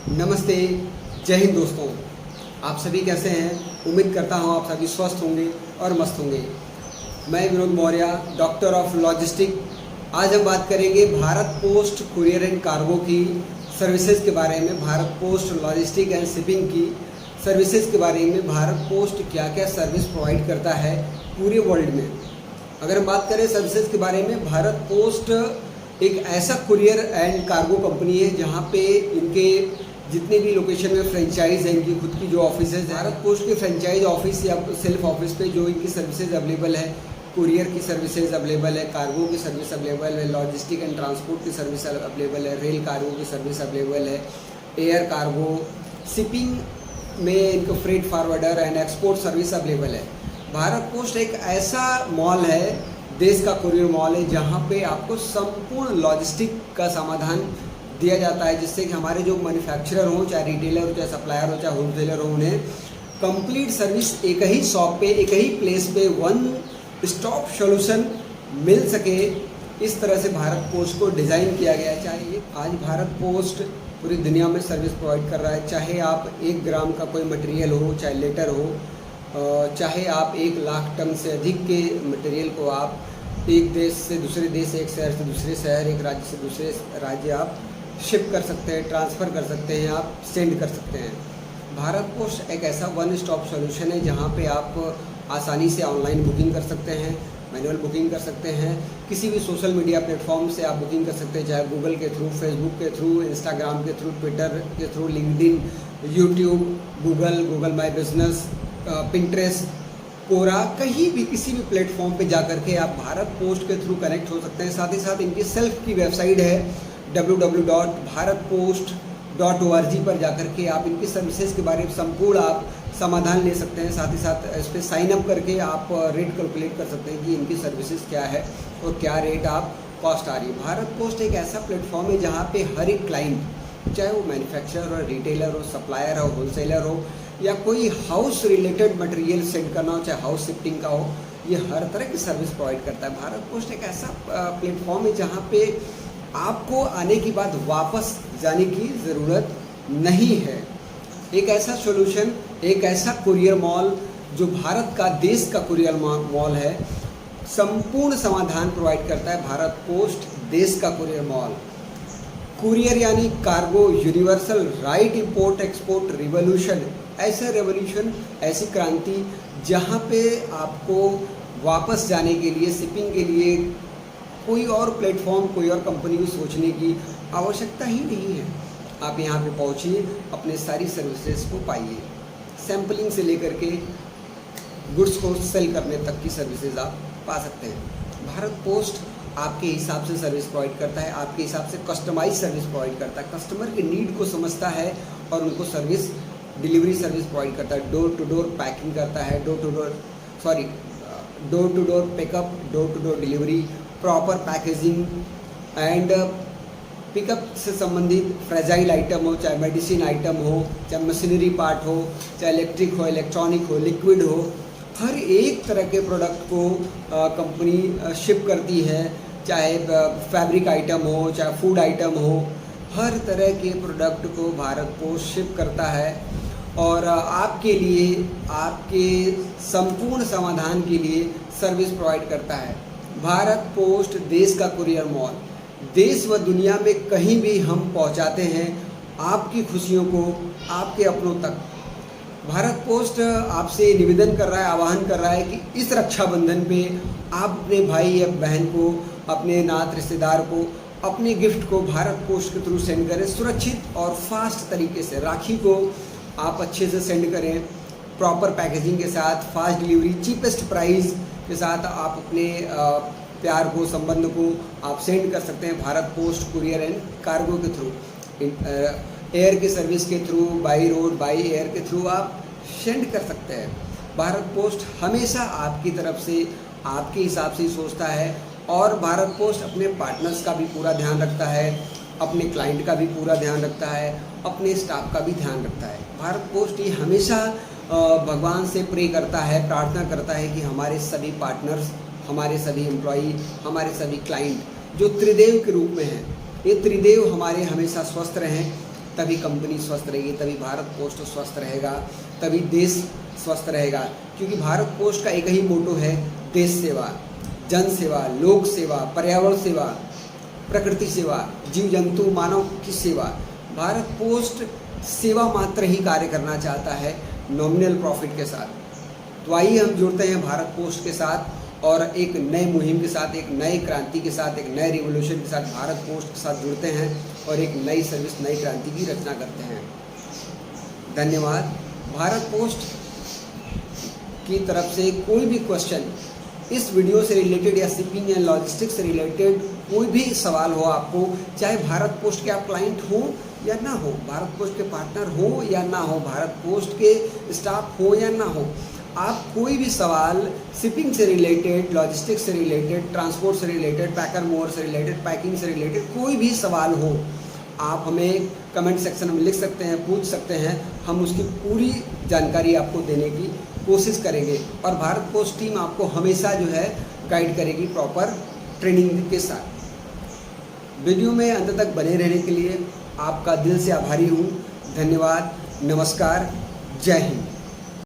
नमस्ते, जय हिंद दोस्तों। आप सभी कैसे हैं? उम्मीद करता हूँ आप सभी स्वस्थ होंगे और मस्त होंगे। मैं Vinod Maurya, doctor of logistic. आज हम बात करेंगे Bharat post courier and cargo की सर्विसेज के बारे में, Bharat post logistic and shipping की सर्विसेज के बारे में। भारत पोस्ट क्या क्या सर्विस प्रोवाइड करता है पूरे वर्ल्ड में। अगर हम बात करें सर्विसेज के बारे में, भारत पोस्ट एक ऐसा कुरियर एंड कार्गो कंपनी है जहाँ पे इनके जितने भी लोकेशन में फ्रेंचाइज है, इनकी खुद की जो ऑफिस है, भारत पोस्ट के फ्रेंचाइज ऑफिस या सेल्फ ऑफिस पे जो इनकी सर्विसेज अवेलेबल है, कुरियर की सर्विसेज अवेलेबल है, कार्गो की सर्विस अवेलेबल है, लॉजिस्टिक एंड ट्रांसपोर्ट की सर्विस अवेलेबल है, रेल कार्गो की सर्विस अवेलेबल है, एयर कार्गो, शिपिंग में इनको freight forwarder and export service available है। भारत पोस्ट एक ऐसा मॉल है, देश का कुरियर मॉल है, जहाँ पे आपको संपूर्ण लॉजिस्टिक का समाधान दिया जाता है, जिससे कि हमारे जो मैन्युफैक्चरर हों, चाहे रिटेलर हो, चाहे सप्लायर हो, चाहे होलसेलर हो, उन्हें कंप्लीट सर्विस एक ही शॉप पे, एक ही प्लेस पे वन स्टॉप सॉल्यूशन मिल सके। इस तरह से भारत पोस्ट को डिज़ाइन किया गया है। चाहे आज भारत पोस्ट पूरी दुनिया में सर्विस प्रोवाइड कर रहा है। चाहे आप 1 ग्राम का कोई मटेरियल हो, चाहे लेटर हो, चाहे आप 1 लाख टन से अधिक के मटेरियल को आप एक देश से दूसरे देश, एक शहर से दूसरे शहर, एक राज्य से दूसरे राज्य आप शिप कर सकते हैं, ट्रांसफ़र कर सकते हैं, आप सेंड कर सकते हैं। भारत पोस्ट एक ऐसा वन स्टॉप सॉल्यूशन है जहां पे आप आसानी से ऑनलाइन बुकिंग कर सकते हैं, मैनुअल बुकिंग कर सकते हैं, किसी भी सोशल मीडिया प्लेटफॉर्म से आप बुकिंग कर सकते हैं, चाहे गूगल के थ्रू, फेसबुक के थ्रू, इंस्टाग्राम के थ्रू, ट्विटर के through, LinkedIn, YouTube, Google my business, Pinterest, Quora, कहीं भी किसी भी प्लेटफॉर्म पे जा कर के आप भारत पोस्ट के थ्रू कनेक्ट हो सकते हैं। साथ ही साथ इनकी सेल्फ की वेबसाइट है www.bharatpost.org पर जाकर के आप इनकी सर्विसेज के बारे में संपूर्ण आप समाधान ले सकते हैं। साथ ही साथ इस पर साइन अप करके आप रेट कैलकुलेट कर सकते हैं कि इनकी सर्विसेज क्या है और क्या रेट आप कॉस्ट आ रही है। भारत पोस्ट एक ऐसा प्लेटफॉर्म है जहाँ पे हर एक क्लाइंट, चाहे वो मैन्युफैक्चरर हो, रिटेलर हो, सप्लायर हो, होलसेलर हो, या कोई हाउस रिलेटेड मटेरियल सेंड करना हो, चाहे हाउस शिफ्टिंग का हो, ये हर तरह की सर्विस प्रोवाइड करता है। भारत पोस्ट एक ऐसा प्लेटफॉर्म है जहाँ पे आपको आने के बाद वापस जाने की ज़रूरत नहीं है। एक ऐसा सॉल्यूशन, एक ऐसा कुरियर मॉल जो भारत का, देश का कुरियर मॉल है, संपूर्ण समाधान प्रोवाइड करता है। भारत पोस्ट देश का कुरियर मॉल। कुरियर यानी cargo universal, right import export revolution, ऐसा रेवोल्यूशन, ऐसी क्रांति जहाँ पे आपको वापस जाने के लिए, शिपिंग के लिए कोई और प्लेटफॉर्म, कोई और कंपनी को सोचने की आवश्यकता ही नहीं है। आप यहाँ पे पहुँचिए, अपने सारी सर्विसेज को पाइए, सैम्पलिंग से लेकर के गुड्स को सेल करने तक की सर्विसेज आप पा सकते हैं। भारत पोस्ट आपके हिसाब से सर्विस प्रोवाइड करता है, आपके हिसाब से कस्टमाइज सर्विस प्रोवाइड करता है, कस्टमर के नीड को समझता है और उनको सर्विस, डिलीवरी सर्विस प्रोवाइड करता है। डोर टू डोर पैकिंग करता है, door to door pickup, door to door delivery, proper packaging and pickup से संबंधित फ्रेजाइल आइटम हो, चाहे मेडिसिन आइटम हो, चाहे मशीनरी पार्ट हो, चाहे इलेक्ट्रिक हो, इलेक्ट्रॉनिक हो, लिक्विड हो, हर एक तरह के प्रोडक्ट को कंपनी शिप करती है। चाहे फैब्रिक आइटम हो, चाहे फूड आइटम हो, हर तरह के प्रोडक्ट को भारत पोस्ट शिप करता है और आपके लिए, आपके संपूर्ण समाधान के लिए सर्विस प्रोवाइड करता है। भारत पोस्ट देश का कुरियर मॉल, देश व दुनिया में कहीं भी हम पहुंचाते हैं आपकी खुशियों को, आपके अपनों तक। भारत पोस्ट आपसे निवेदन कर रहा है, आह्वान कर रहा है कि इस रक्षाबंधन पे आप अपने भाई या बहन को, अपने नात रिश्तेदार को, अपने गिफ्ट को भारत पोस्ट के थ्रू सेंड करें, सुरक्षित और फास्ट तरीके से। राखी को आप अच्छे से सेंड करें, प्रॉपर पैकेजिंग के साथ, फास्ट डिलीवरी, चीपेस्ट प्राइस के साथ आप अपने प्यार को, संबंध को आप सेंड कर सकते हैं Bharat post courier and cargo के थ्रू। एयर की सर्विस के through, by road, by air के थ्रू आप सेंड कर सकते हैं। भारत पोस्ट हमेशा आपकी तरफ से, आपके हिसाब से ही सोचता है और भारत पोस्ट अपने पार्टनर्स का भी पूरा ध्यान रखता है, अपने क्लाइंट का भी पूरा ध्यान रखता है, अपने स्टाफ का भी ध्यान रखता है। भारत पोस्ट ये हमेशा भगवान से प्रे करता है, प्रार्थना करता है कि हमारे सभी पार्टनर्स, हमारे सभी एम्प्लॉई, हमारे सभी क्लाइंट जो त्रिदेव के रूप में हैं, ये त्रिदेव हमारे हमेशा स्वस्थ रहें, तभी कंपनी स्वस्थ रहेगी, तभी भारत पोस्ट स्वस्थ रहेगा, तभी देश स्वस्थ रहेगा। क्योंकि भारत पोस्ट का एक ही मोटो है, देश सेवा, जन सेवा, लोक सेवा, पर्यावरण सेवा, प्रकृति सेवा, जीव जंतु मानव की सेवा। भारत पोस्ट सेवा मात्र ही कार्य करना चाहता है, नॉमिनल प्रॉफिट के साथ। तो आइए हम जुड़ते हैं भारत पोस्ट के साथ और एक नए मुहिम के साथ, एक नए क्रांति के साथ, एक नए रिवोल्यूशन के साथ भारत पोस्ट के साथ जुड़ते हैं और एक नई सर्विस, नई क्रांति की रचना करते हैं। धन्यवाद। भारत पोस्ट की तरफ से कोई भी क्वेश्चन इस वीडियो से रिलेटेड या शिपिंग एंड लॉजिस्टिक्स से रिलेटेड कोई भी सवाल हो आपको, चाहे भारत पोस्ट के आप क्लाइंट हो या ना हो, भारत पोस्ट के पार्टनर हो या ना हो, भारत पोस्ट के स्टाफ हो या ना हो, आप कोई भी सवाल शिपिंग से रिलेटेड, लॉजिस्टिक्स से रिलेटेड, ट्रांसपोर्ट से रिलेटेड, पैकर मोर से रिलेटेड, पैकिंग से रिलेटेड कोई भी सवाल हो, आप हमें कमेंट सेक्शन में लिख सकते हैं, पूछ सकते हैं। हम उसकी पूरी जानकारी आपको देने की कोशिश करेंगे और भारत पोस्ट टीम आपको हमेशा जो है गाइड करेगी प्रॉपर ट्रेनिंग के साथ। वीडियो में अंत तक बने रहने के लिए आपका दिल से आभारी हूँ। धन्यवाद। नमस्कार। जय हिंद।